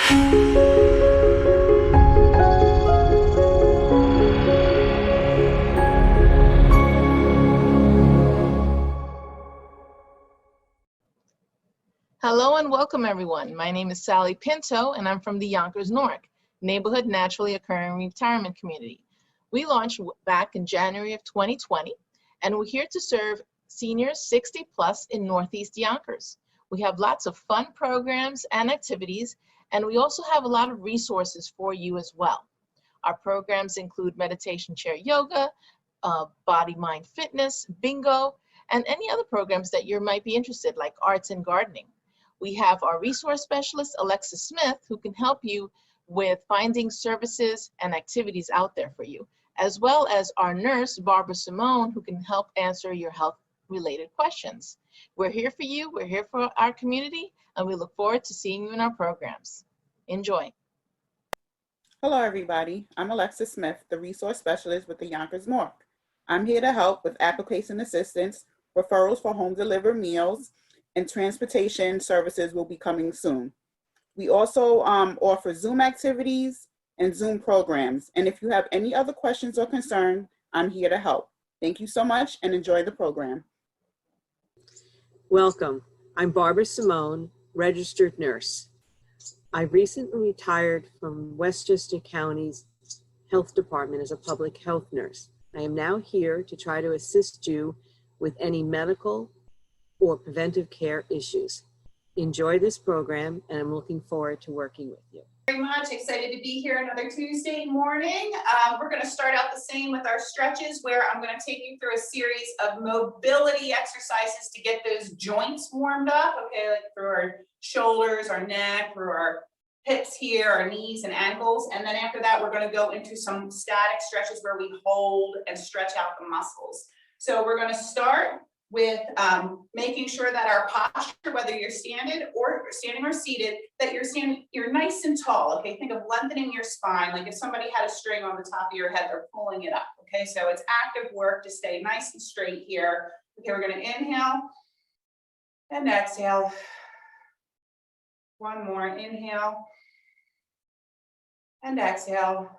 Hello and welcome everyone. My name is Sally Pinto and I'm from the Yonkers Newark Neighborhood Naturally Occurring Retirement Community. We launched back in January of 2020 and we're here to serve seniors 60 plus in Northeast Yonkers. We have lots of fun programs and activities, and we also have a lot of resources for you as well. Our programs include meditation chair yoga, body mind fitness, bingo, and any other programs that you might be interested, like arts and gardening. We have our resource specialist, Alexa Smith, who can help you with finding services and activities out there for you, as well as our nurse, Barbara Simone, who can help answer your health-related questions. We're here for you, we're here for our community, and we look forward to seeing you in our programs. Enjoy. Hello, everybody. I'm Alexa Smith, the resource specialist with the Yonkers Newark. I'm here to help with application assistance, referrals for home delivered meals, and transportation services will be coming soon. We also offer Zoom activities and Zoom programs. And if you have any other questions or concerns, I'm here to help. Thank you so much and enjoy the program. Welcome. I'm Barbara Simone, registered nurse. I recently retired from Westchester County's Health Department as a public health nurse. I am now here to try to assist you with any medical or preventive care issues. Enjoy this program, and I'm looking forward to working with you. Very much excited to be here another Tuesday morning. We're going to start out the same with our stretches, where I'm going to take you through a series of mobility exercises to get those joints warmed up, okay, like through our shoulders, our neck, through our hips here, our knees and ankles. And then after that, we're going to go into some static stretches where we hold and stretch out the muscles. So we're going to start with making sure that our posture, whether you're standing or seated, that you're nice and tall. Okay, think of lengthening your spine, like if somebody had a string on the top of your head, they're pulling it up. Okay, so it's active work to stay nice and straight here. Okay, we're going to inhale and exhale. One more, inhale and exhale.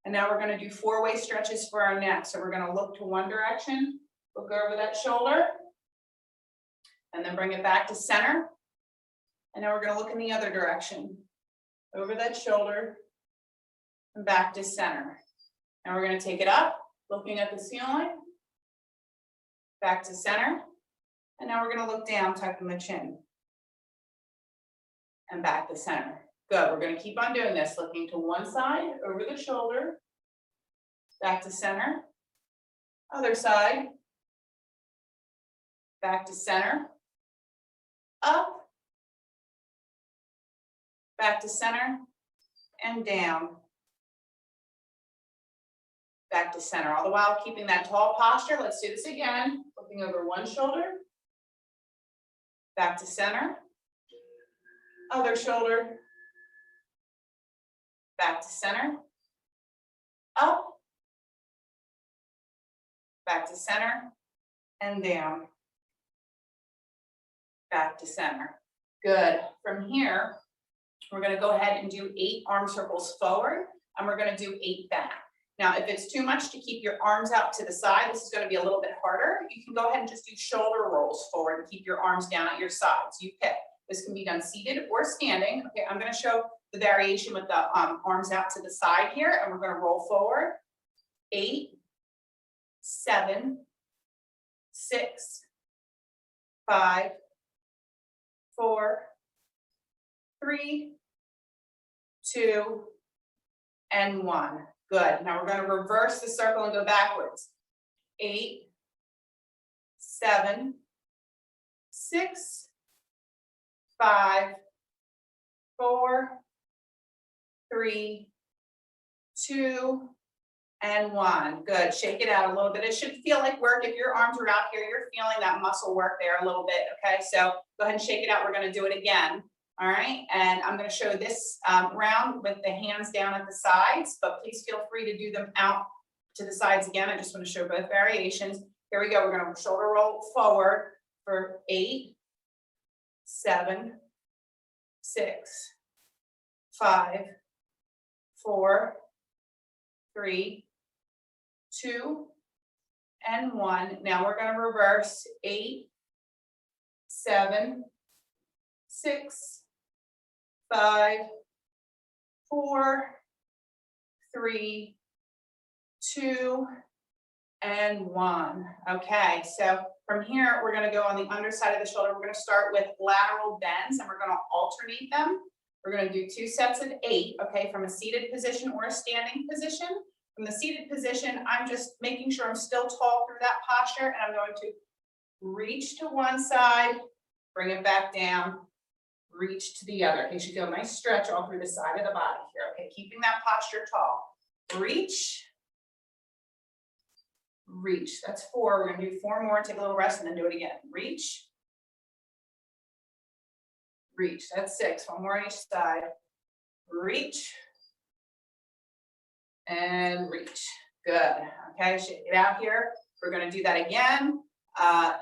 And now we're going to do 4-way stretches for our neck. So we're going to look to one direction, look over that shoulder, and then bring it back to center. And now we're going to look in the other direction, over that shoulder and back to center. Now we're going to take it up, looking at the ceiling, back to center. And now we're going to look down, tucking the chin, and back to center. Good. We're going to keep on doing this, looking to one side, over the shoulder, back to center, other side, back to center, up, back to center, and down, back to center. All the while keeping that tall posture. Let's do this again. Looking over one shoulder, back to center, other shoulder, back to center, up, back to center, and down, back to center. Good. From here, we're going to go ahead and do 8 arm circles forward, and we're going to do 8 back. Now, if it's too much to keep your arms out to the side, this is going to be a little bit harder. You can go ahead and just do shoulder rolls forward and keep your arms down at your sides. You pick. This can be done seated or standing. Okay, I'm going to show the variation with the arms out to the side here, and we're going to roll forward. 8, 7, 6, 5, 4, 3, 2, and 1. Good. Now we're going to reverse the circle and go backwards. 8, 7, 6, 5, 4, 3, 2, and 1. Good. Shake it out a little bit. It should feel like work. If your arms are out here, you're feeling that muscle work there a little bit. Okay, so go ahead and shake it out. We're going to do it again. All right, and I'm going to show this round with the hands down at the sides, but please feel free to do them out to the sides again. I just want to show both variations. Here we go. We're going to shoulder roll forward for 8, 7, 6, 5, 4, 3, 2, and 1. Now we're going to reverse 8, 7, 6, 5, 4, 3, 2, and 1. Okay, so from here, we're going to go on the underside of the shoulder. We're going to start with lateral bends, and we're going to alternate them. We're going to do 2 sets of 8, okay, from a seated position or a standing position. From the seated position, I'm just making sure I'm still tall through that posture, and I'm going to reach to one side, bring it back down, reach to the other. Okay, you should feel a nice stretch all through the side of the body here. Okay, keeping that posture tall. Reach, reach. That's 4. We're going to do 4 more, take a little rest, and then do it again. Reach, reach. That's 6. 1 more on each side. Reach, and reach. Good. Okay, shake it out here. We're going to do that again.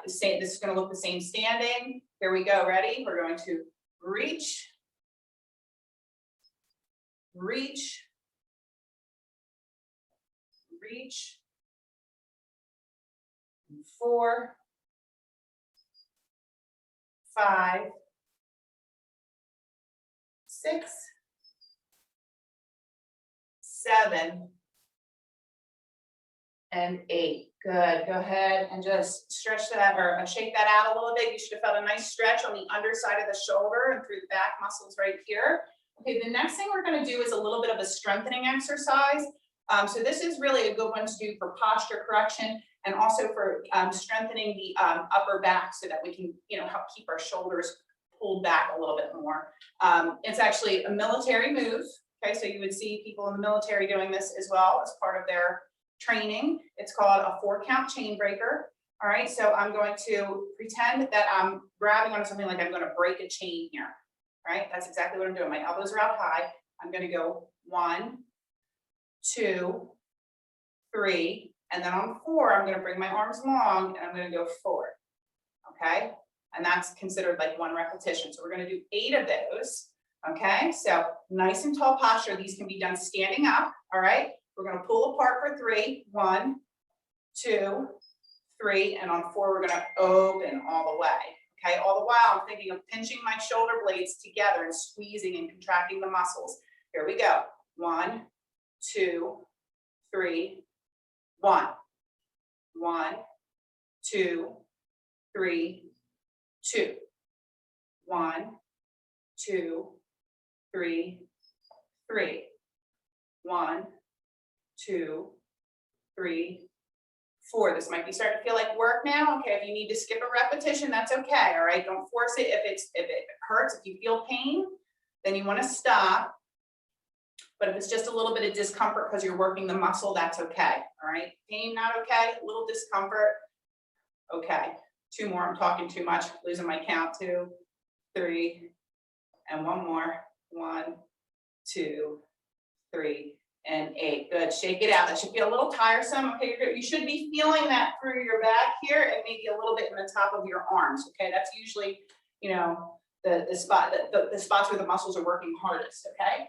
This is going to look the same standing. Here we go. Ready? We're going to reach, reach, reach. 4, 5, 6, 7, and 8. Good. Go ahead and just stretch that or shake that out a little bit. You should have felt a nice stretch on the underside of the shoulder and through the back muscles right here. Okay, the next thing we're going to do is a little bit of a strengthening exercise. So this is really a good one to do for posture correction and also for strengthening the upper back so that we can, help keep our shoulders pulled back a little bit more. It's actually a military move. Okay, so you would see people in the military doing this as well as part of their training. It's called a 4-count chain breaker. All right, so I'm going to pretend that I'm grabbing onto something like I'm going to break a chain here. All right, that's exactly what I'm doing. My elbows are out high. I'm going to go 1, 2, 3, and then on 4, I'm going to bring my arms long and I'm going to go forward. Okay, and that's considered like 1 repetition. So we're going to do 8 of those. Okay, so nice and tall posture. These can be done standing up. All right, we're going to pull apart for 3. 1, 2, 3, and on 4, we're going to open all the way. Okay, all the while I'm thinking of pinching my shoulder blades together and squeezing and contracting the muscles. Here we go. 1, 2, 3, 1. 1, 2, 3, 2. 1, 2, 3, 3. 1, 2, 3, 4. This might be starting to feel like work now. Okay, if you need to skip a repetition, that's okay. All right, don't force it. If it hurts, if you feel pain, then you want to stop. But if it's just a little bit of discomfort because you're working the muscle, that's okay. All right, pain, not okay. A little discomfort, okay. 2 more. I'm talking too much, losing my count. 2, 3, and 1 more. 1, 2, 3. And 8. Good. Shake it out. That should feel a little tiresome. Okay, you're good. You should be feeling that through your back here and maybe a little bit in the top of your arms. Okay, that's usually, the spots where the muscles are working hardest. Okay,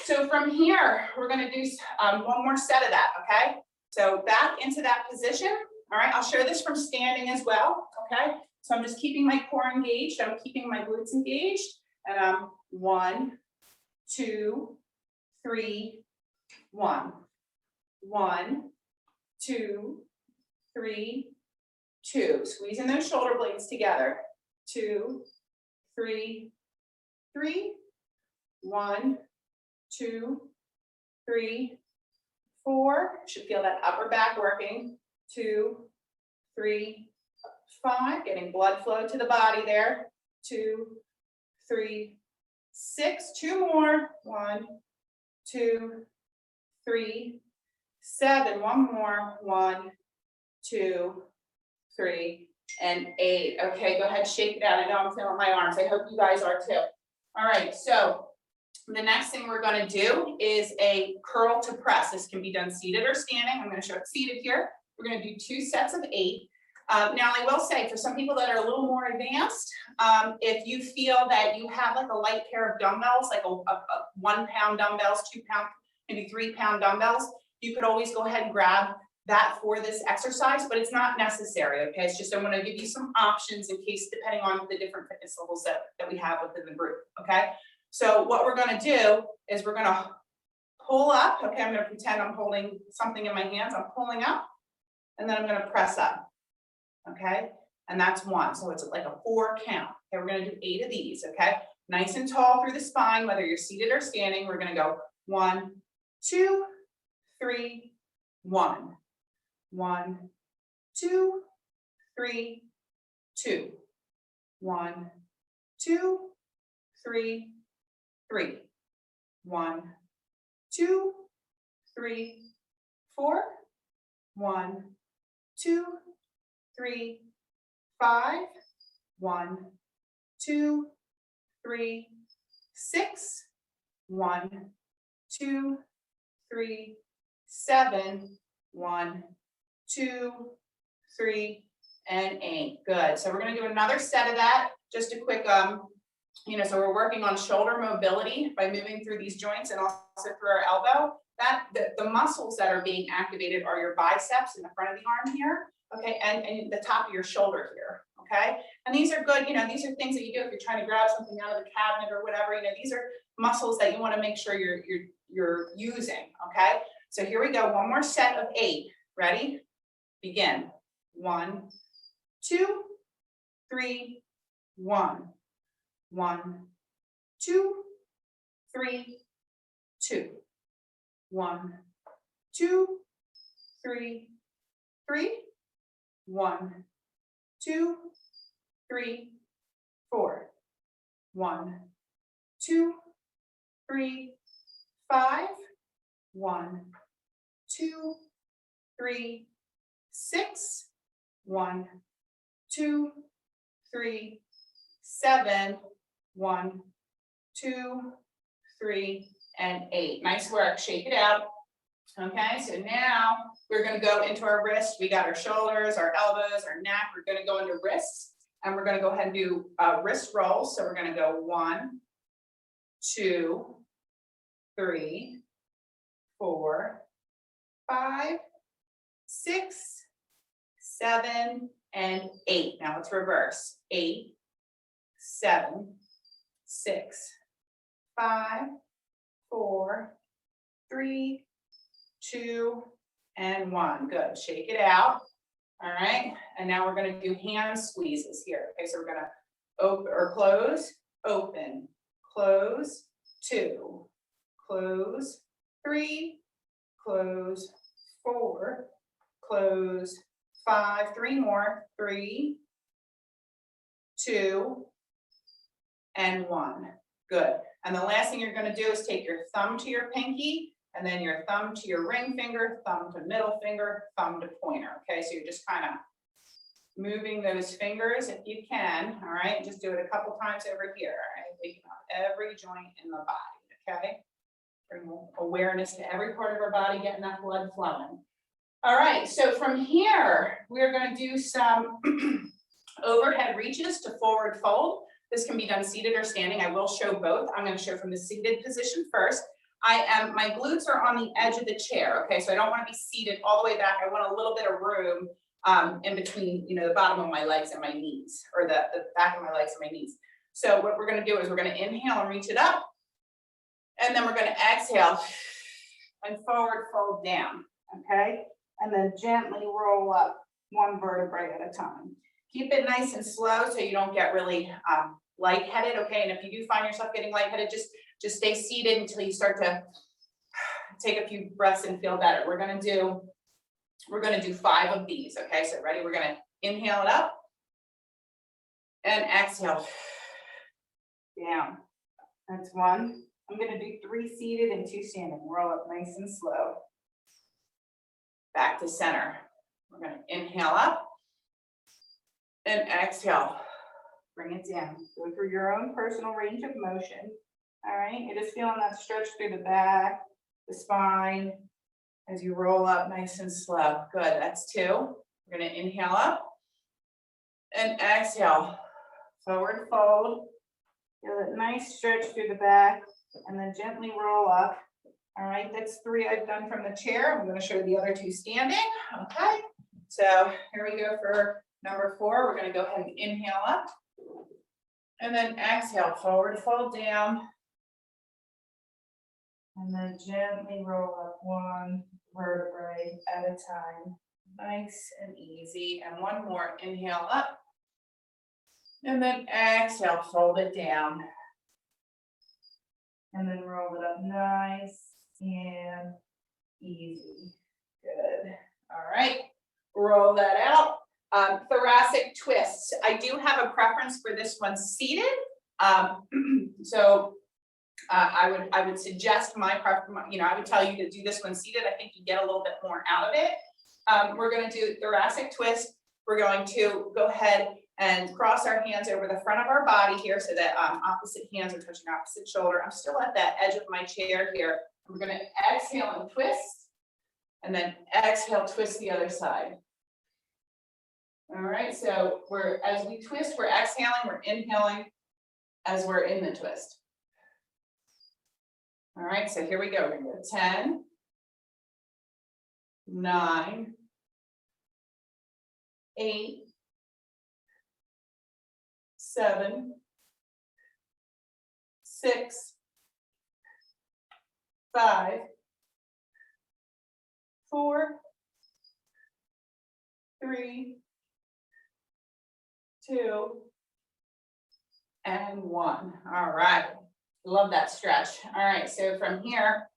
so from here we're going to do 1 more set of that. Okay, so back into that position. All right, I'll show this from standing as well. Okay, so I'm just keeping my core engaged. I'm keeping my glutes engaged, and 1, 2, 3. 1, 1, 2, 3, 2. Squeezing those shoulder blades together. 2, 3, 3. 1, 2, 3, 4. Should feel that upper back working. 2, 3, 5. Getting blood flow to the body there. 2, 3, 6. 2 more. 1, 2, 3, 7. 1 more. 1, 2, 3, and 8. Okay, go ahead, shake it out. I know I'm feeling my arms. I hope you guys are too. All right, so the next thing we're going to do is a curl to press. This can be done seated or standing. I'm going to show it seated here. We're going to do 2 sets of 8. Now, I will say, for some people that are a little more advanced, if you feel that you have like a light pair of dumbbells, like a 1 pound dumbbells, 2 pound, maybe 3 pound dumbbells, you could always go ahead and grab that for this exercise, but it's not necessary, okay? It's just, I'm gonna give you some options in case, depending on the different fitness levels that we have within the group, okay? So what we're gonna do is we're gonna pull up, okay? I'm gonna pretend I'm holding something in my hands. I'm pulling up, and then I'm gonna press up, okay? And that's 1, so it's like a 4 count. Okay, we're gonna do 8 of these, okay? Nice and tall through the spine, whether you're seated or standing. We're gonna go 1, 2, 3, 1. 1, 2, 3, 2. 1, 2, 3, 3. 1, 2, 3, 4. 1, 2, 3, 5. 1, 2, 3, 6. 1, 2, 3, 7. 1, 2, 3, and 8. Good. So we're going to do another set of that. Just a quick, so we're working on shoulder mobility by moving through these joints and also through our elbow. The muscles that are being activated are your biceps in the front of the arm here, okay, and the top of your shoulder here, okay. And these are good. These are things that you do if you're trying to grab something out of the cabinet or whatever. These are muscles that you want to make sure you're using, okay. So here we go. One more set of 8. Ready? Begin. 1, 2, 3, 1. 1, 2, 3, 2. 1, 2, 3, 3. 1, 2, 3, 4. 1, 2, 3, 5. 1, 2, 3, 6. 1, 2, 3, 7. 1, 2, 3, and 8. Nice work. Shake it out. Okay, so now we're going to go into our wrist. We got our shoulders, our elbows, our neck. We're going to go into wrists, and we're going to go ahead and do wrist rolls. So we're going to go 1, 2, 3, 4, 5, 6, 7, and 8. Now let's reverse. 8, 7, 6, 5, 4, 3, 2, and 1. Good. Shake it out. All right. And now we're going to do hand squeezes here. Okay. So we're going to open or close, open, close, 2, close, 3, close, 4, close, 5, 3 more, 3, 2, and 1. Good. And the last thing you're going to do is take your thumb to your pinky, and then your thumb to your ring finger, thumb to middle finger, thumb to pointer. Okay, so you're just kind of moving those fingers if you can. All right, just do it a couple times over here. All right, waking up every joint in the body. Okay, bring awareness to every part of our body, getting that blood flowing. All right, so from here, we're going to do some overhead reaches to forward fold. This can be done seated or standing. I will show both. I'm going to show from the seated position first. My glutes are on the edge of the chair. Okay, so I don't want to be seated all the way back. I want a little bit of room in between, the bottom of my legs and my knees, or the back of my legs and my knees. So what we're going to do is we're going to inhale and reach it up, and then we're going to exhale and forward fold down. Okay, and then gently roll up one vertebrae at a time. Keep it nice and slow so you don't get really lightheaded. Okay, and if you do find yourself getting lightheaded, just stay seated until you start to take a few breaths and feel better. We're gonna do 5 of these. Okay, so ready? We're gonna inhale it up and exhale down. That's 1. I'm gonna do 3 seated and 2 standing. Roll up nice and slow. Back to center. We're gonna inhale up and exhale. Bring it down. Go through your own personal range of motion. All right, you're just feeling that stretch through the back, the spine, as you roll up nice and slow. Good, that's 2. We're gonna inhale up And exhale, forward fold. Feel that nice stretch through the back and then gently roll up. All right, that's 3 I've done from the chair. I'm going to show you the other 2 standing. Okay, so here we go for number 4. We're going to go ahead and inhale up. And then exhale, forward fold down. And then gently roll up 1 vertebrae at a time. Nice and easy. And 1 more, inhale up. And then exhale, fold it down. And then roll it up nice and easy. Good. All right, roll that out. Thoracic twists. I do have a preference for this one seated. So I would suggest I would tell you to do this one seated. I think you get a little bit more out of it. We're going to do thoracic twist. We're going to go ahead and cross our hands over the front of our body here so that opposite hands are touching opposite shoulder. I'm still at that edge of my chair here. We're going to exhale and twist, and then exhale, twist the other side. All right, so as we twist, we're exhaling, we're inhaling as we're in the twist. All right, so here we go. We're going to go 10, 9, 8, 7, 6, 5, 4, 3, 2, and 1. All right. Love that stretch. All right. So from here,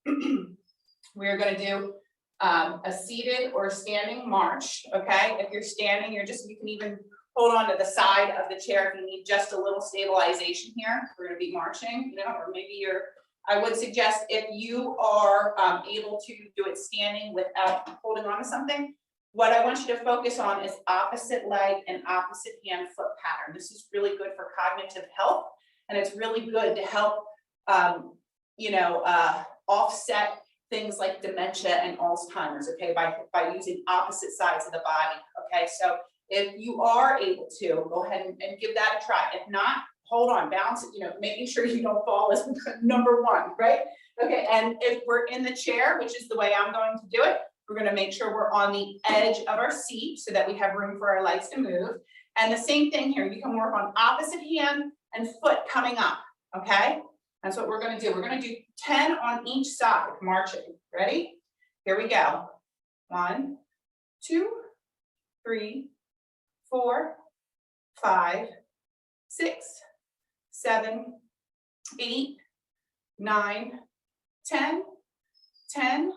we're going to do a seated or standing march. Okay. If you're standing, you can even hold on to the side of the chair if you need just a little stabilization here. We're going to be marching, or maybe I would suggest if you are able to do it standing without holding on to something, what I want you to focus on is opposite leg and opposite hand foot pattern. This is really good for cognitive health, and it's really good to help, offset things like dementia and Alzheimer's, okay, by using opposite sides of the body, okay? So if you are able to, go ahead and give that a try. If not, hold on, balance it, making sure you don't fall is number 1, right? Okay, and if we're in the chair, which is the way I'm going to do it, we're going to make sure we're on the edge of our seat so that we have room for our legs to move. And the same thing here, you can work on opposite hand and foot coming up, okay? That's what we're going to do. We're going to do 10 on each side, marching. Ready? Here we go. 1, 2, 3, 4, 5, 6, 7, 8, 9, 10, 10,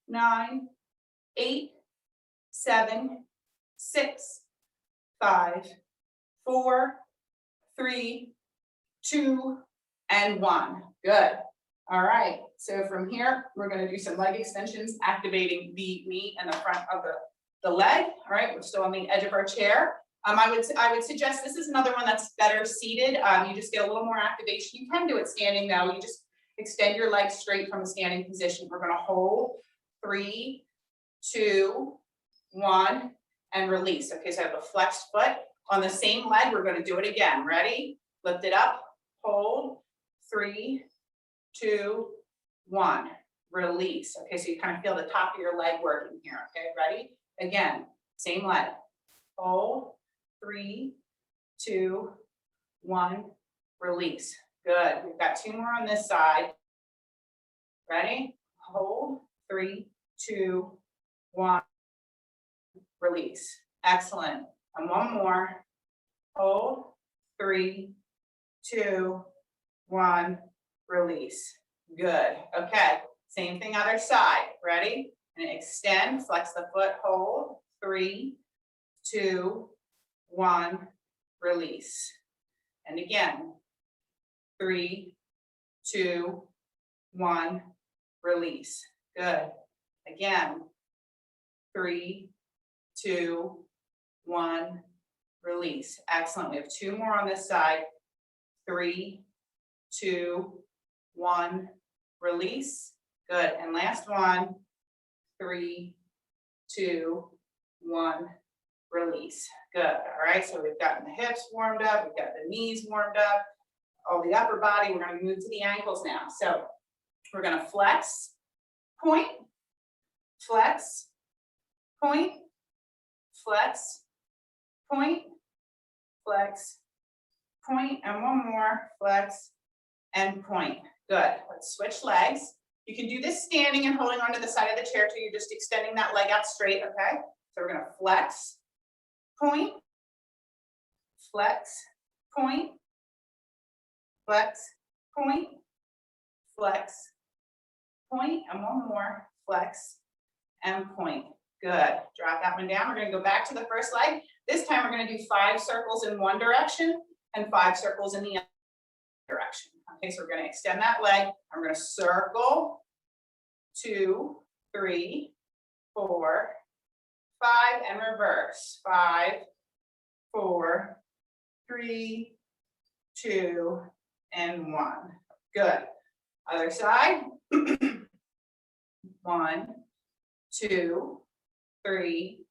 9, 8, 7, 6, 5, 4, 3, 2, and 1. Good. All right. So from here, we're going to do some leg extensions, activating the knee and the front of the leg. All right. We're still on the edge of our chair. I would suggest this is another one that's better seated. You just get a little more activation. You can do it standing though. You just extend your legs straight from a standing position. We're going to hold 3, 2, 1, and release. Okay, so I have a flexed foot on the same leg. We're going to do it again. Ready? Lift it up, hold, 3, 2, 1, release. Okay, so you kind of feel the top of your leg working here. Okay, ready? Again, same leg, hold, 3, 2, 1, release. Good. We've got 2 more on this side. Ready? Hold, 3, 2, 1, release. Excellent. And 1 more. Hold, 3, 2, 1, release. Good. Okay. Same thing other side. Ready? And extend, flex the foot, hold, 3, 2, 1, release. And again, 3, 2, 1, release. Good. Again, 3, 2, 1, release. Excellent. We have 2 more on this side. 3, 2, 1, release. Good. And last one. 3, 2, 1, release. Good. All right, so we've gotten the hips warmed up, we've got the knees warmed up, all the upper body. We're going to move to the ankles now. So we're going to flex, point, flex, point, flex, point, flex, point, and one more, flex, and point. Good. Let's switch legs. You can do this standing and holding onto the side of the chair till you're just extending that leg out straight, okay? So we're going to flex, point, flex, point, flex, point, flex, point, and one more, flex, and point. Good. Drop that one down. We're going to go back to the first leg. This time we're going to do 5 circles in one direction and 5 circles in the other direction. Okay, so we're going to extend that leg. I'm going to circle 2, 3, 4, 5, and reverse. 5, 4, 3, 2, and 1. Good. Other side. 1, 2, 3,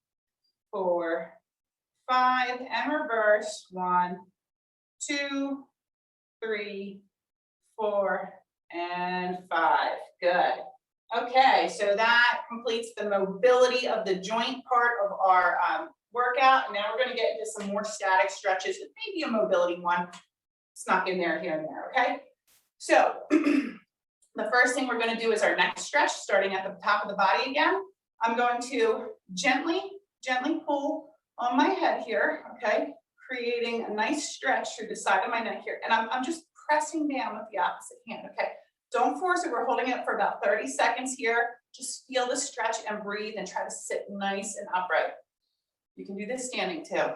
4, 5, and reverse. 1, 2, 3, 4, and 5. Good. Okay, so that completes the mobility of the joint part of our workout. And now we're going to get into some more static stretches with maybe a mobility one snuck in there here and there. Okay, so the first thing we're going to do is our neck stretch, starting at the top of the body again. I'm going to gently pull on my head here, okay, creating a nice stretch through the side of my neck here. And I'm just pressing down with the opposite hand, okay? Don't force it. We're holding it for about 30 seconds here. Just feel the stretch and breathe and try to sit nice and upright. You can do this standing too.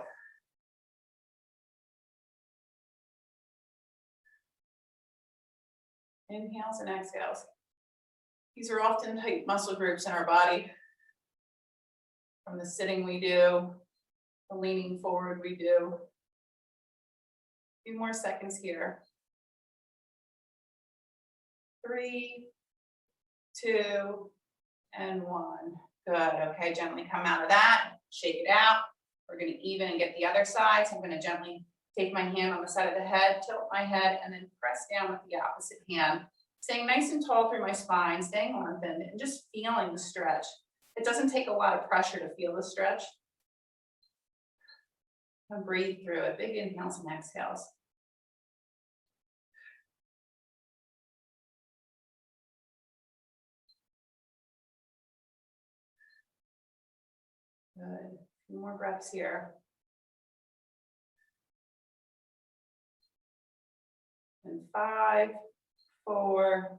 Inhales and exhales. These are often tight muscle groups in our body. From the sitting we do, the leaning forward we do. A few more seconds here. 3, 2, and 1. Good. Okay, gently come out of that. Shake it out. We're going to even and get the other side. So I'm going to gently take my hand on the side of the head, tilt my head, and then press down with the opposite hand. Staying nice and tall through my spine, staying lengthened, and just feeling the stretch. It doesn't take a lot of pressure to feel the stretch. And breathe through it. Big inhales and exhales. Good. A few more breaths here. And 5, 4,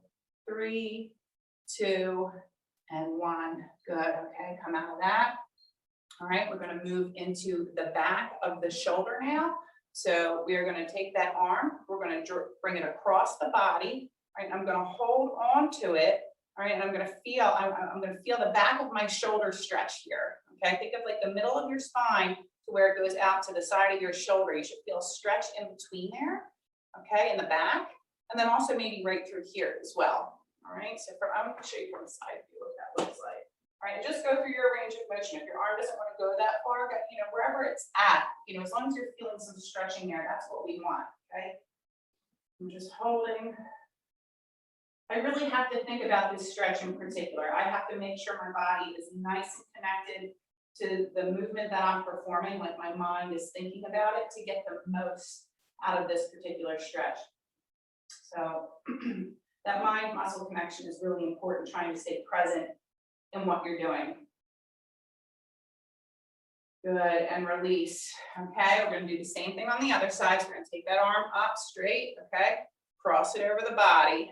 3, 2, and 1. Good. Okay, come out of that. All right, we're going to move into the back of the shoulder now. So we are going to take that arm. We're going to bring it across the body. All right, I'm going to hold on to it. All right, and I'm going to feel. I'm going to feel the back of my shoulder stretch here. Okay, think of like the middle of your spine to where it goes out to the side of your shoulder. You should feel stretch in between there. Okay, in the back, and then also maybe right through here as well. All right, so I'm going to show you from the side view what that looks like. All right, just go through your range of motion. If your arm doesn't want to go that far, you know, wherever it's at, you know, as long as you're feeling some stretching there, that's what we want. Okay, I'm just holding. I really have to think about this stretch in particular. I have to make sure my body is nice and connected to the movement that I'm performing, like my mind is thinking about it to get the most out of this particular stretch. So that mind muscle connection is really important, trying to stay present in what you're doing. Good, and release. Okay, we're going to do the same thing on the other side. So we're going to take that arm up straight, okay, cross it over the body,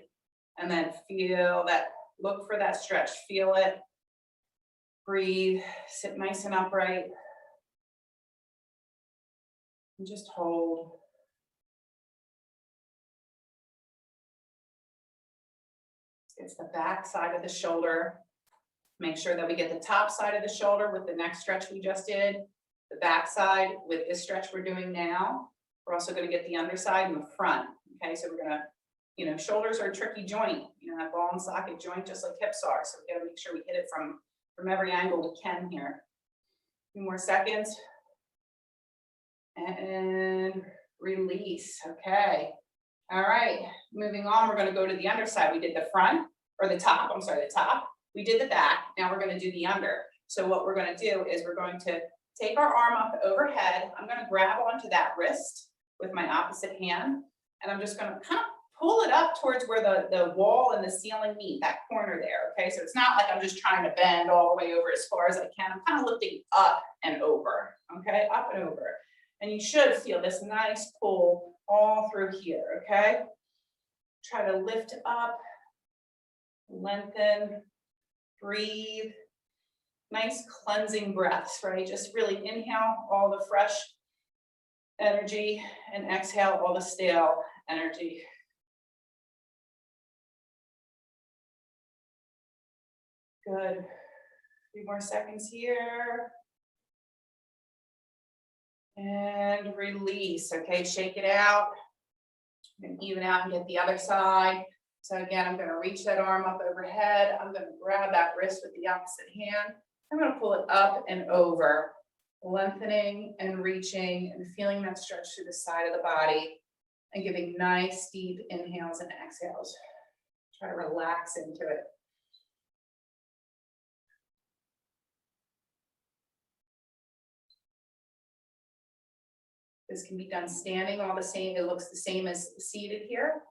and then feel that, look for that stretch, feel it, breathe, sit nice and upright, and just hold. It's the back side of the shoulder. Make sure that we get the top side of the shoulder with the neck stretch we just did, the back side with this stretch we're doing now. We're also going to get the underside and the front. Okay, so we're going to, you know, shoulders are a tricky joint, you know, that ball and socket joint, just like hips are. So we got to make sure we hit it from every angle we can here. A few more seconds. and release. Okay. All right, moving on, we're going to go to the underside. We did the front, or the top, I'm sorry, the top. We did the back, now we're going to do the under. So what we're going to do is we're going to take our arm up overhead. I'm going to grab onto that wrist with my opposite hand, and I'm just going to kind of pull it up towards where the wall and the ceiling meet, that corner there, okay? So it's not like I'm just trying to bend all the way over as far as I can. I'm kind of lifting up and over, okay? Up and over. And you should feel this nice pull all through here, okay? Try to lift up, lengthen, breathe. Nice cleansing breaths, right? Just really inhale all the fresh energy and exhale all the stale energy. Good. A few more seconds here. And release, okay? Shake it out. And even out and get the other side. So again, I'm gonna reach that arm up overhead. I'm gonna grab that wrist with the opposite hand. I'm gonna pull it up and over, lengthening and reaching and feeling that stretch through the side of the body and giving nice deep inhales and exhales. Try to relax into it. This can be done standing all the same. It looks the same as seated here.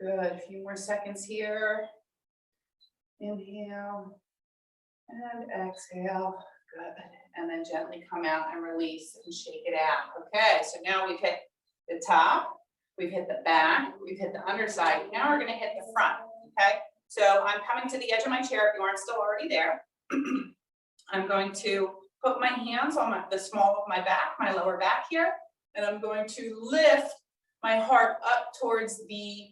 Good, a few more seconds here. Inhale and exhale, good. And then gently come out and release and shake it out. Okay, so now we've hit the top, we've hit the back, we've hit the underside. Now we're gonna hit the front, okay? So I'm coming to the edge of my chair if you aren't still already there. I'm going to put my hands on the small of my back, my lower back here, and I'm going to lift my heart up towards the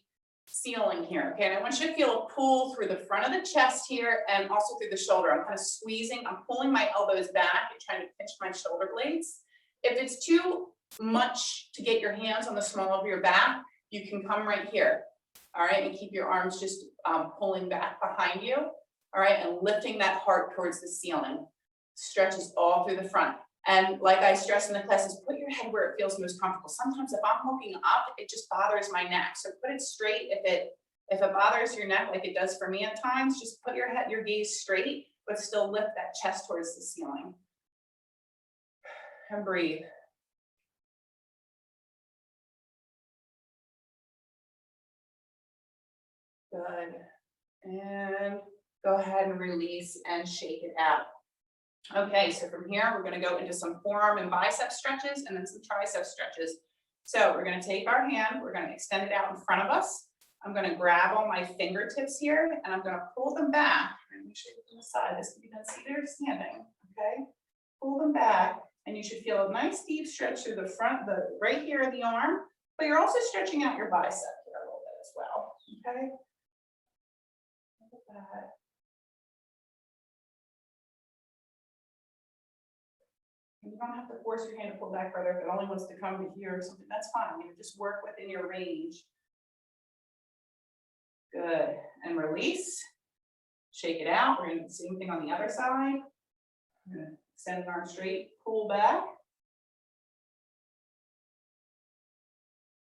ceiling here, okay? And I want you to feel a pull through the front of the chest here and also through the shoulder. I'm kind of squeezing, I'm pulling my elbows back and trying to pinch my shoulder blades. If it's too much to get your hands on the small of your back, you can come right here, all right? And keep your arms just pulling back behind you, all right? And lifting that heart towards the ceiling. Stretches all through the front. And like I stress in the classes, put your head where it feels most comfortable. Sometimes if I'm looking up, it just bothers my neck. So put it straight. If it bothers your neck like it does for me at times, just put your head, your gaze straight, but still lift that chest towards the ceiling. And breathe. Good. And go ahead and release and shake it out. Okay, so from here, we're going to go into some forearm and bicep stretches and then some tricep stretches. So we're going to take our hand, we're going to extend it out in front of us. I'm going to grab on my fingertips here and I'm going to pull them back. Let me show you from the side. This can be done seated or standing. Okay, pull them back and you should feel a nice deep stretch through the front, right here of the arm, but you're also stretching out your bicep here a little bit as well. Okay. Look at that. You don't have to force your hand to pull back further. If it only wants to come to here or something, that's fine. You just work within your range. Good. And release. Shake it out. We're going to do the same thing on the other side. I'm going to extend an arm straight, pull back.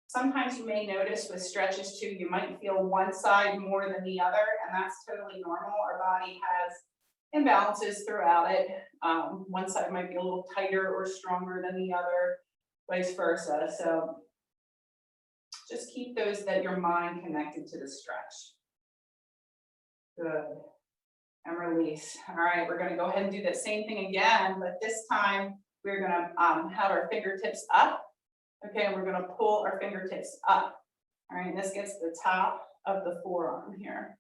Sometimes you may notice with stretches too, you might feel one side more than the other, and that's totally normal. Our body has imbalances throughout it. One side might be a little tighter or stronger than the other, vice versa. So just keep those that your mind connected to the stretch. Good. And release. All right, we're going to go ahead and do the same thing again, but this time we're going to have our fingertips up. Okay, and we're going to pull our fingertips up. All right, and this gets the top of the forearm here.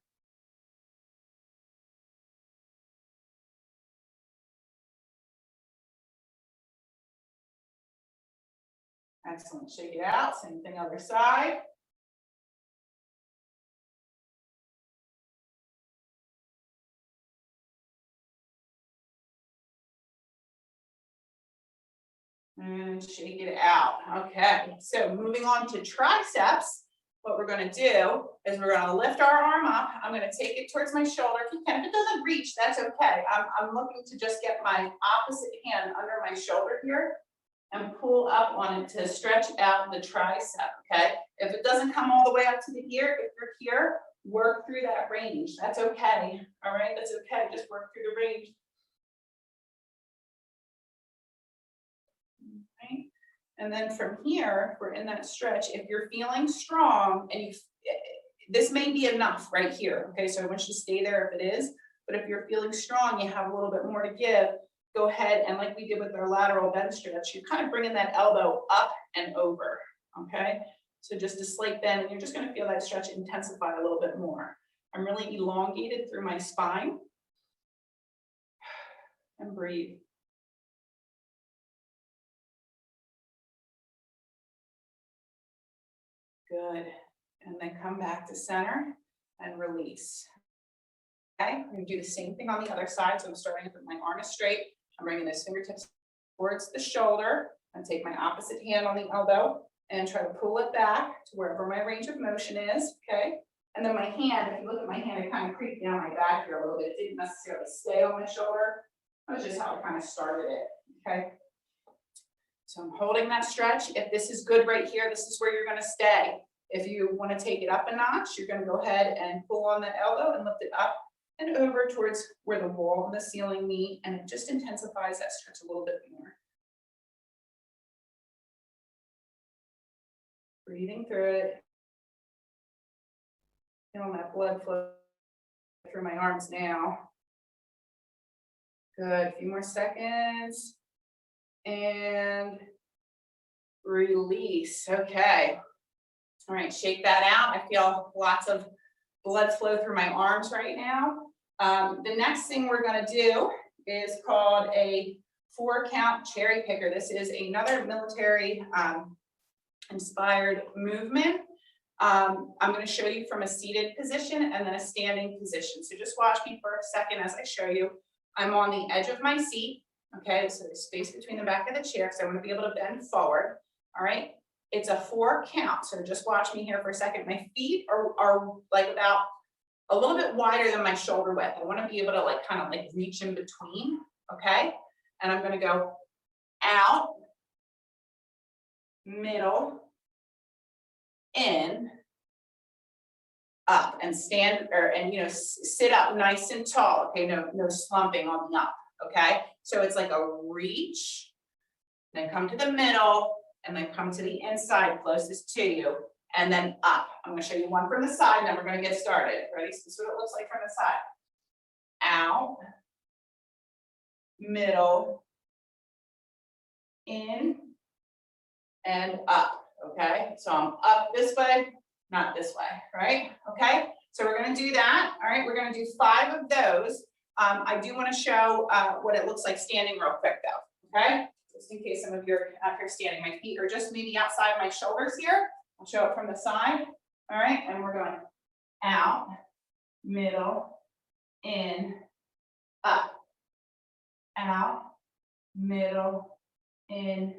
Excellent. Shake it out. Same thing other side. And shake it out. Okay, so moving on to triceps. what we're gonna do is we're gonna lift our arm up. I'm gonna take it towards my shoulder. If you can, if it doesn't reach, that's okay. I'm looking to just get my opposite hand under my shoulder here and pull up on it to stretch out the tricep, okay? If it doesn't come all the way up to the ear, if you're here, work through that range. That's okay, all right? That's okay, just work through the range. Okay. And then from here, we're in that stretch. If you're feeling strong and this may be enough right here, okay? So I want you to stay there if it is, but if you're feeling strong, you have a little bit more to give, go ahead and like we did with our lateral bend stretch, you're kind of bringing that elbow up and over, okay? So just a slight bend, and you're just gonna feel that stretch intensify a little bit more. I'm really elongated through my spine. And breathe. Good, and then come back to center and release. Okay, I'm gonna do the same thing on the other side. So I'm starting with my arm is straight. I'm bringing those fingertips towards the shoulder and take my opposite hand on the elbow and try to pull it back to wherever my range of motion is, okay? And then my hand, if you look at my hand, it kind of creeped down my back here a little bit. It didn't necessarily stay on my shoulder. That was just how I kind of started it, okay? So I'm holding that stretch. If this is good right here, this is where you're gonna stay. If you wanna take it up a notch, you're gonna go ahead and pull on that elbow and lift it up and over towards where the wall and the ceiling meet, and it just intensifies that stretch a little bit more. Breathing through it. Feeling that blood flow through my arms now. Good, a few more seconds. And release, okay. All right, shake that out. I feel lots of blood flow through my arms right now. The next thing we're gonna do is called a 4-count cherry picker. This is another military inspired movement. I'm going to show you from a seated position and then a standing position. So just watch me for a second as I show you. I'm on the edge of my seat. Okay, so there's space between the back of the chair, so I'm going to be able to bend forward. All right, it's a 4 count. So just watch me here for a second. My feet are like about a little bit wider than my shoulder width. I want to be able to like kind of like reach in between. Okay, and I'm going to go out, middle, in, up, and stand and you know sit up nice and tall. Okay, no slumping on the up. Okay, so it's like a reach, then come to the middle, and then come to the inside closest to you, and then up. I'm going to show you one from the side, and then we're going to get started. Ready? So this is what it looks like from the side. Out, middle, in, and up. Okay, so I'm up this way, not this way, right? Okay, so we're going to do that. All right, we're going to do 5 of those. I do want to show what it looks like standing real quick though. Okay, just in case some of you are out here standing. My feet are just maybe outside my shoulders here. I'll show it from the side. All right, and we're going out, middle, in, up, out, middle, in,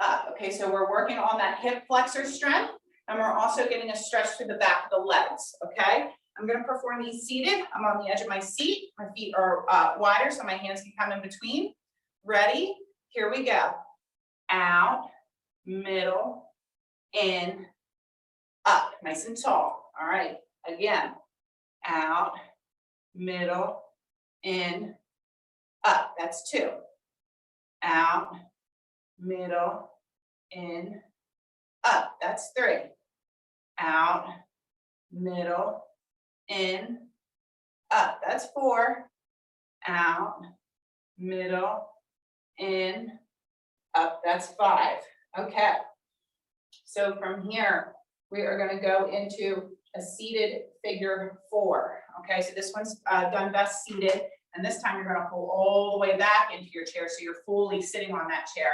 up. Okay, so we're working on that hip flexor strength, and we're also getting a stretch through the back of the legs. Okay, I'm going to perform these seated. I'm on the edge of my seat. My feet are wider, so my hands can come in between. Ready? Here we go. Out, middle, in, up. Nice and tall. All right. Again. Out, middle, in, up. That's 2. Out, middle, in, up. That's 3. Out, middle, in, up. That's 4. Out, middle, in, up. That's 5. Okay. So from here, we are going to go into a seated figure 4. Okay, so this one's done best seated. And this time you're going to pull all the way back into your chair, so you're fully sitting on that chair.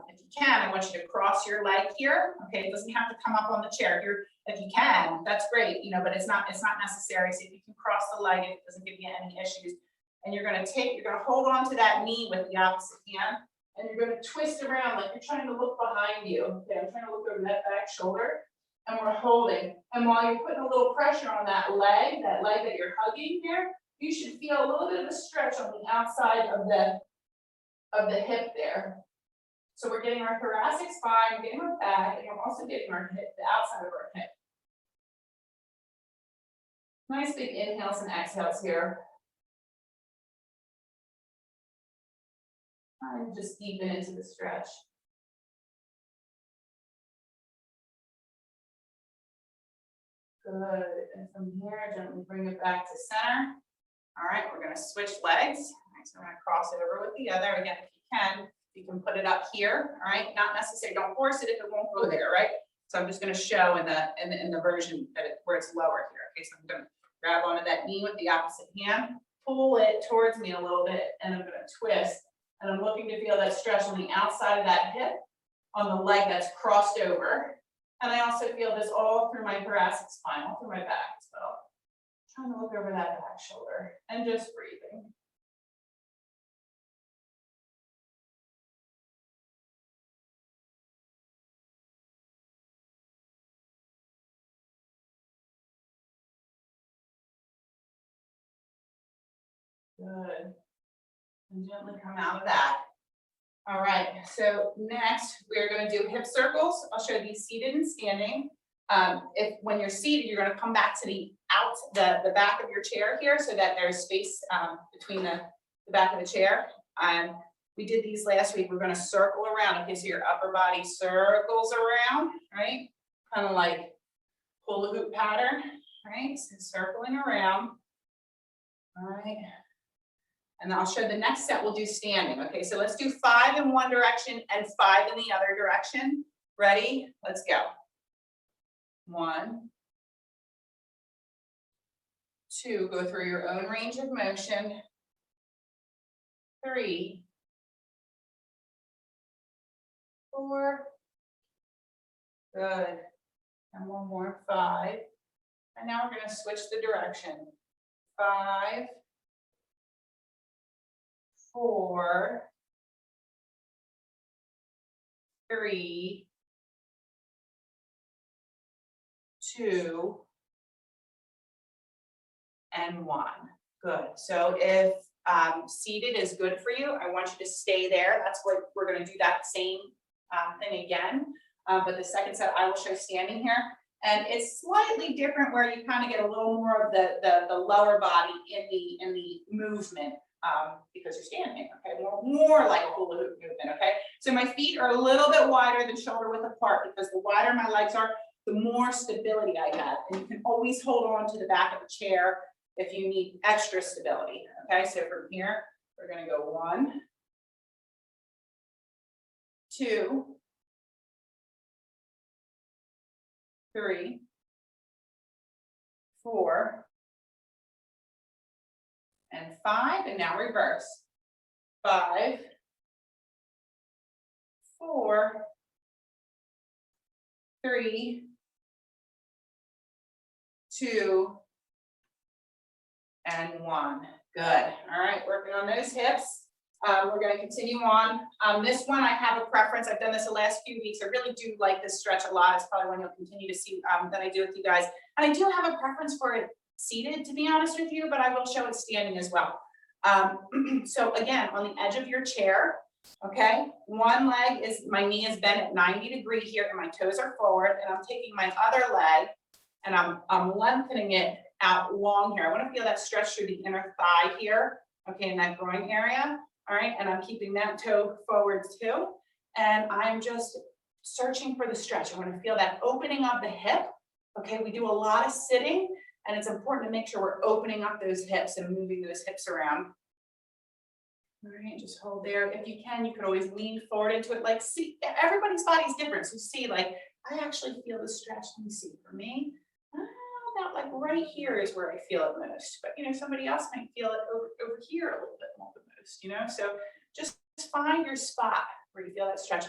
If you can, I want you to cross your leg here. Okay, it doesn't have to come up on the chair. If you can, that's great, you know, but it's not necessary. So if you can cross the leg, it doesn't give you any issues. And you're going to hold on to that knee with the opposite hand, and you're going to twist around like you're trying to look behind you. Okay, I'm trying to look over that back shoulder. and we're holding. And while you're putting a little pressure on that leg that you're hugging here, you should feel a little bit of a stretch on the outside of the hip there. So we're getting our thoracic spine, we're getting our back, and we're also getting our hip, the outside of our hip. Nice big inhales and exhales here. And just deepen into the stretch. Good, and from here, gently bring it back to center. All right, we're gonna switch legs. All right, so we're gonna cross it over with the other. Again, if you can put it up here, all right? Not necessary, don't force it if it won't go there, right? So I'm just gonna show in the version where it's lower here. Okay, so I'm gonna grab onto that knee with the opposite hand, pull it towards me a little bit, and I'm gonna twist. And I'm looking to feel that stretch on the outside of that hip, on the leg that's crossed over. And I also feel this all through my thoracic spine, all through my back as well. Trying to look over that back shoulder and just breathing. Good. And gently come out of that. All right, so next we're going to do hip circles. I'll show these seated and standing. When you're seated, you're going to come back to the back of your chair here so that there's space between the back of the chair. We did these last week. We're going to circle around. Okay, so your upper body circles around, right? Kind of like hula hoop pattern, right? So circling around. All right. And I'll show the next set we'll do standing. Okay, so let's do 5 in one direction and 5 in the other direction. Ready? Let's go. 1, 2, go through your own range of motion. 3, 4, good. And one more, 5. And now we're going to switch the direction. 5, 4, 3, 2, and 1. Good. So if seated is good for you, I want you to stay there. That's what we're going to do, that same thing again. But the second set I will show standing here. And it's slightly different where you kind of get a little more of the lower body in the movement. Because you're standing, okay, more like a hula hoop movement, okay? So my feet are a little bit wider than shoulder width apart because the wider my legs are, the more stability I have. And you can always hold on to the back of the chair if you need extra stability, okay? So from here, we're gonna go 1, 2, 3, 4, and 5, and now reverse. 5, 4, 3, 2, and 1. Good. All right, working on those hips. We're going to continue on. This one I have a preference. I've done this the last few weeks. I really do like this stretch a lot. It's probably one you'll continue to see that I do with you guys. And I do have a preference for it seated, to be honest with you, but I will show it standing as well. So again, on the edge of your chair, okay, one leg is, my knee is bent at 90 degrees here and my toes are forward, and I'm taking my other leg and I'm lengthening it out long here. I want to feel that stretch through the inner thigh here, okay, in that groin area. All right, and I'm keeping that toe forward too. And I'm just searching for the stretch. I want to feel that opening of the hip. Okay, we do a lot of sitting, and it's important to make sure we're opening up those hips and moving those hips around. All right, just hold there. If you can, you could always lean forward into it. Like, see, everybody's body is different. So see, like, I actually feel the stretch. Let me see, for me, about like right here is where I feel it most. But, you know, somebody else might feel it over here a little bit more the most, you know? So just find your spot where you feel that stretch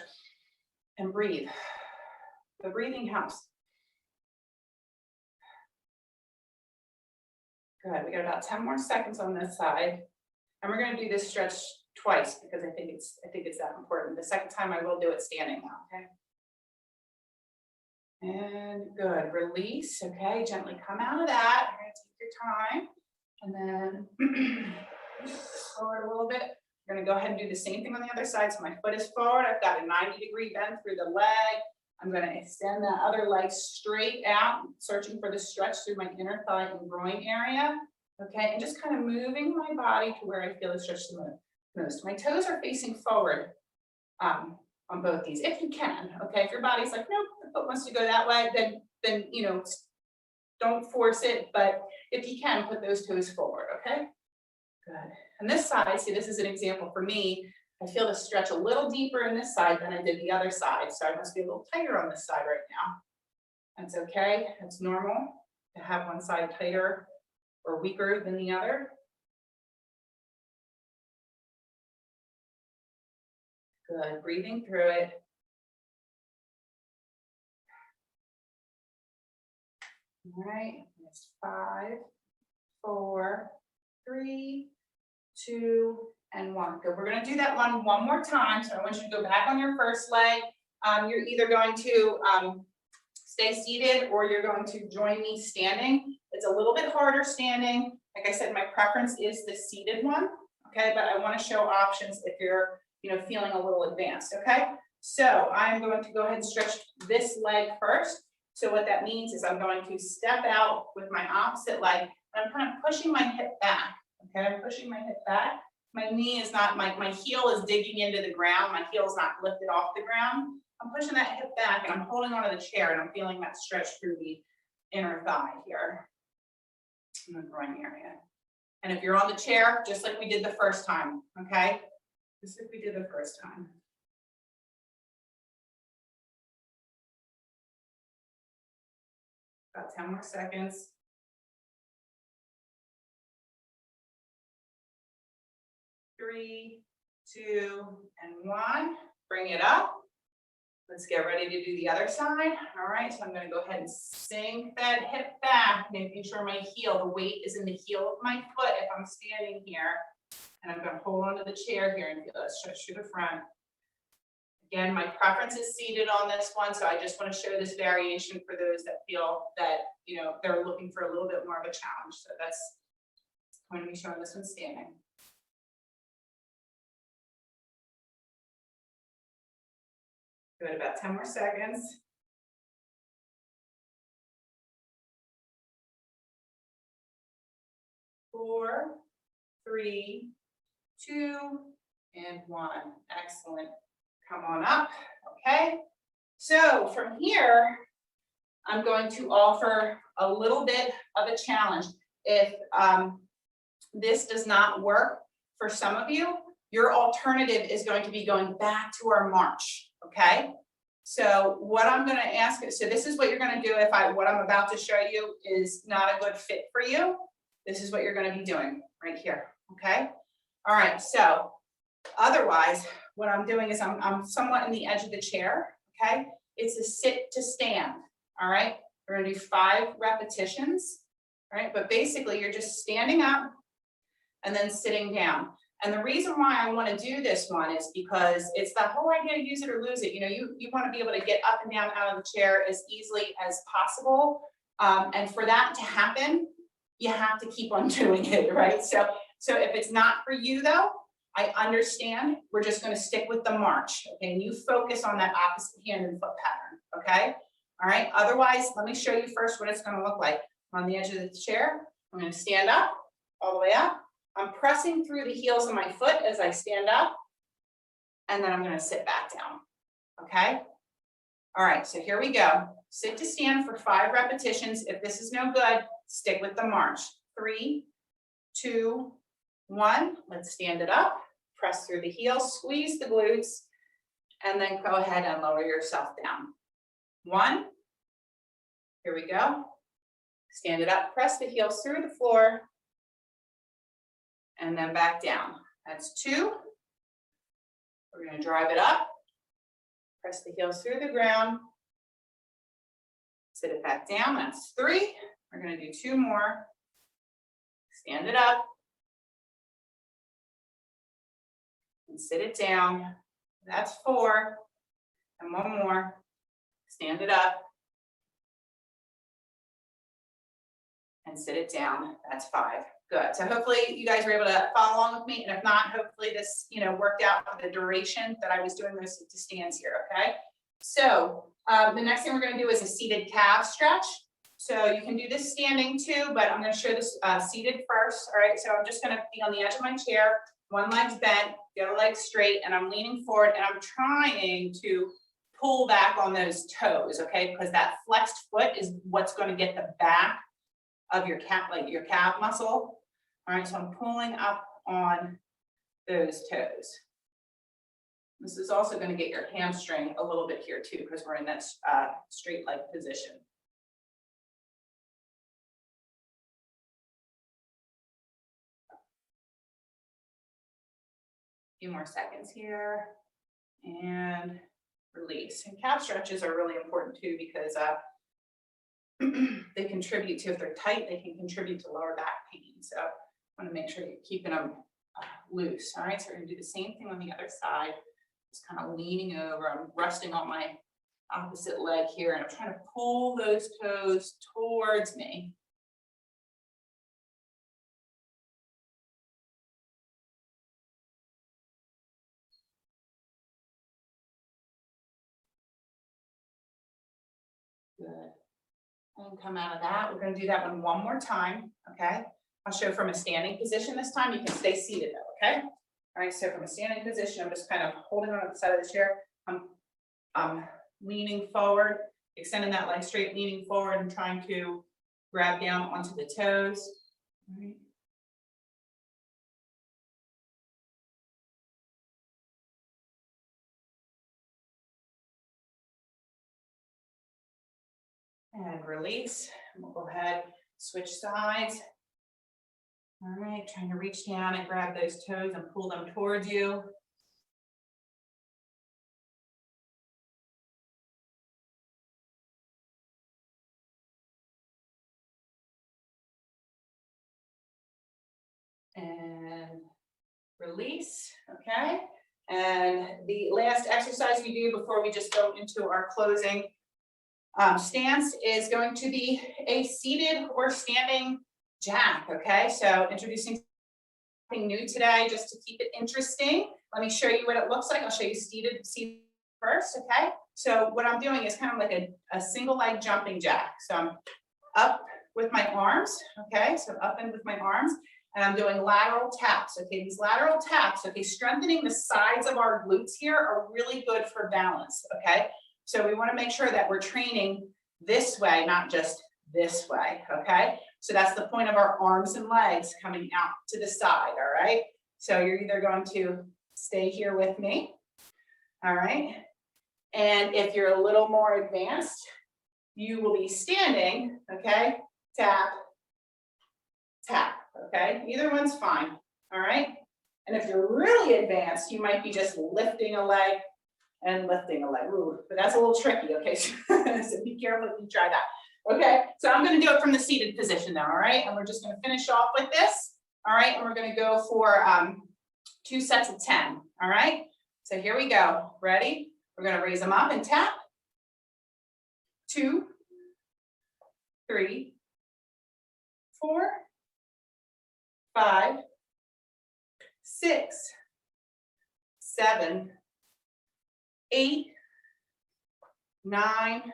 and breathe. The breathing helps. Good, we got about 10 more seconds on this side. And we're going to do this stretch twice because I think it's that important. The second time I will do it standing now, okay? And good, release, okay, gently come out of that. You're gonna take your time. And then forward a little bit. We're gonna go ahead and do the same thing on the other side. So my foot is forward. I've got a 90-degree bend through the leg. I'm gonna extend that other leg straight out, searching for the stretch through my inner thigh and groin area. Okay, and just kind of moving my body to where I feel the stretch the most. My toes are facing forward on both these, if you can. Okay, if your body's like, nope, the foot wants to go that way, then you know, don't force it. But if you can, put those toes forward. Okay, good. And this side, see, this is an example for me. I feel the stretch a little deeper in this side than I did the other side, so I must be a little tighter on this side right now. That's okay. It's normal to have one side tighter or weaker than the other. Good, breathing through it. All right, it's 5, 4, 3, 2, and 1. Good, we're gonna do that one more time. So I want you to go back on your first leg. You're either going to stay seated or you're going to join me standing. It's a little bit harder standing. Like I said, my preference is the seated one, okay? But I wanna show options if you're feeling a little advanced, okay? So I'm going to go ahead and stretch this leg first. So what that means is I'm going to step out with my opposite leg, and I'm kind of pushing my hip back, okay? I'm pushing my hip back. My knee is not, my heel is digging into the ground. My heel is not lifted off the ground. I'm pushing that hip back and I'm holding onto the chair and I'm feeling that stretch through the inner thigh here in the groin area. And if you're on the chair, just like we did the first time, okay? Just like we did the first time. About 10 more seconds. Three, 2, and 1. Bring it up. Let's get ready to do the other side. All right, so I'm going to go ahead and sink that hip back, making sure my heel, the weight is in the heel of my foot if I'm standing here. And I'm going to hold onto the chair here and feel that stretch through the front. Again, my preference is seated on this one, so I just want to show this variation for those that feel that they're looking for a little bit more of a challenge. So that's going to be showing this one standing. Good, about 10 more seconds. Four, 3, 2, and 1. Excellent. Come on up. Okay. So from here, I'm going to offer a little bit of a challenge. If this does not work for some of you, your alternative is going to be going back to our march. Okay. So what I'm going to ask, so this is what you're going to do if what I'm about to show you is not a good fit for you. This is what you're going to be doing right here. Okay. All right. So otherwise, what I'm doing is I'm somewhat in the edge of the chair. Okay. It's a sit to stand. All right. We're going to do 5 repetitions. All right. But basically you're just standing up and then sitting down. And the reason why I want to do this one is because it's the whole idea to use it or lose it. You want to be able to get up and down out of the chair as easily as possible. And for that to happen, you have to keep on doing it, right? So if it's not for you though, I understand. We're just going to stick with the march. Okay, and you focus on that opposite hand and foot pattern. Okay, all right. Otherwise, let me show you first what it's going to look like. On the edge of the chair, I'm going to stand up all the way up. I'm pressing through the heels of my foot as I stand up, and then I'm going to sit back down. Okay. All right. So here we go. Sit to stand for 5 repetitions. If this is no good, stick with the march. 3, 2, 1. Let's stand it up. Press through the heels, squeeze the glutes, and then go ahead and lower yourself down. 1. Here we go. Stand it up. Press the heels through the floor. And then back down. That's 2. We're going to drive it up. Press the heels through the ground. Sit it back down. That's 3. We're going to do 2 more. Stand it up. And sit it down. That's 4. And 1 more. Stand it up. and sit it down. That's 5. Good. So hopefully you guys were able to follow along with me. And if not, hopefully this, worked out for the duration that I was doing those to stands here. Okay. So the next thing we're going to do is a seated calf stretch. So you can do this standing too, but I'm going to show this seated first. All right. So I'm just going to be on the edge of my chair. One leg's bent, the other leg straight, and I'm leaning forward and I'm trying to pull back on those toes. Okay. Because that flexed foot is what's going to get the back of your calf, like your calf muscle. All right, so I'm pulling up on those toes. This is also going to get your hamstring a little bit here too, because we're in that straight leg position. A few more seconds here, and release. And calf stretches are really important too, because they contribute to, if they're tight, they can contribute to lower back pain. So I want to make sure you're keeping them loose. All right, so we're going to do the same thing on the other side. Just kind of leaning over. I'm resting on my opposite leg here, and I'm trying to pull those toes towards me. Good. And come out of that. We're going to do that one more time. Okay. I'll show from a standing position this time. You can stay seated though. Okay. All right. So from a standing position, I'm just kind of holding on the side of the chair. I'm leaning forward, extending that leg straight, leaning forward, and trying to grab down onto the toes. All right. And release. And we'll go ahead, switch sides. All right, trying to reach down and grab those toes and pull them towards you. And release, okay? And the last exercise we do before we just go into our closing stance is going to be a seated or standing jack, okay? So introducing something new today just to keep it interesting. Let me show you what it looks like. I'll show you seated first, okay? So what I'm doing is kind of like a single leg jumping jack. So I'm up with my arms, okay? So up and with my arms, and I'm doing lateral taps, okay? These lateral taps, okay, strengthening the sides of our glutes here are really good for balance, okay? So we want to make sure that we're training this way, not just this way, okay? So that's the point of our arms and legs coming out to the side, all right? So you're either going to stay here with me, all right? And if you're a little more advanced, you will be standing, okay? Tap, tap, okay? Either one's fine, all right? And if you're really advanced, you might be just lifting a leg and lifting a leg. Ooh, but that's a little tricky, okay? So be careful if you try that. Okay, so I'm gonna do it from the seated position now, all right? And we're just gonna finish off with this, all right? And we're gonna go for 2 sets of 10, all right? So here we go, ready? We're gonna raise them up and tap. 2, 3, 4, 5, 6, 7, 8, 9,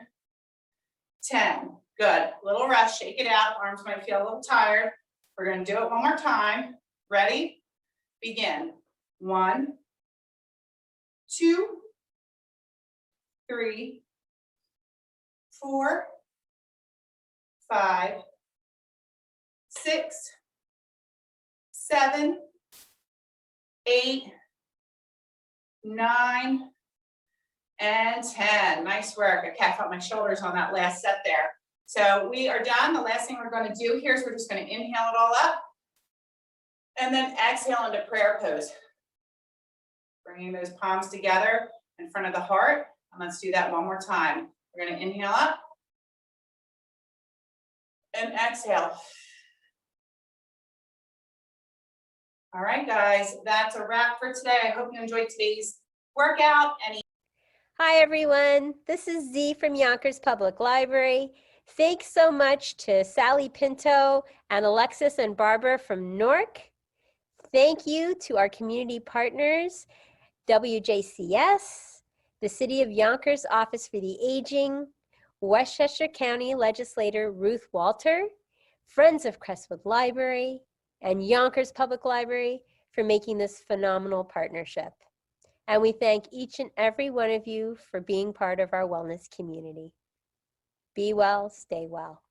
10. Good. Little rest, shake it out. Arms might feel a little tired. We're going to do it one more time. Ready? Begin. 1, 2, 3, 4, 5, 6, 7, 8, 9, and 10. Nice work. Okay, I felt my shoulders on that last set there. So we are done. The last thing we're going to do here is we're just going to inhale it all up and then exhale into prayer pose. Bringing those palms together in front of the heart. And let's do that one more time. We're going to inhale up and exhale. All right, guys, that's a wrap for today. I hope you enjoyed today's workout. Hi everyone, this is Z from Yonkers Public Library. Thanks so much to Sally Pinto and Alexis and Barbara from Newark. Thank you to our community partners, WJCS, the City of Yonkers Office for the Aging, Westchester County Legislator Ruth Walter, Friends of Crestwood Library, and Yonkers Public Library for making this phenomenal partnership. And we thank each and every one of you for being part of our wellness community. Be well, stay well.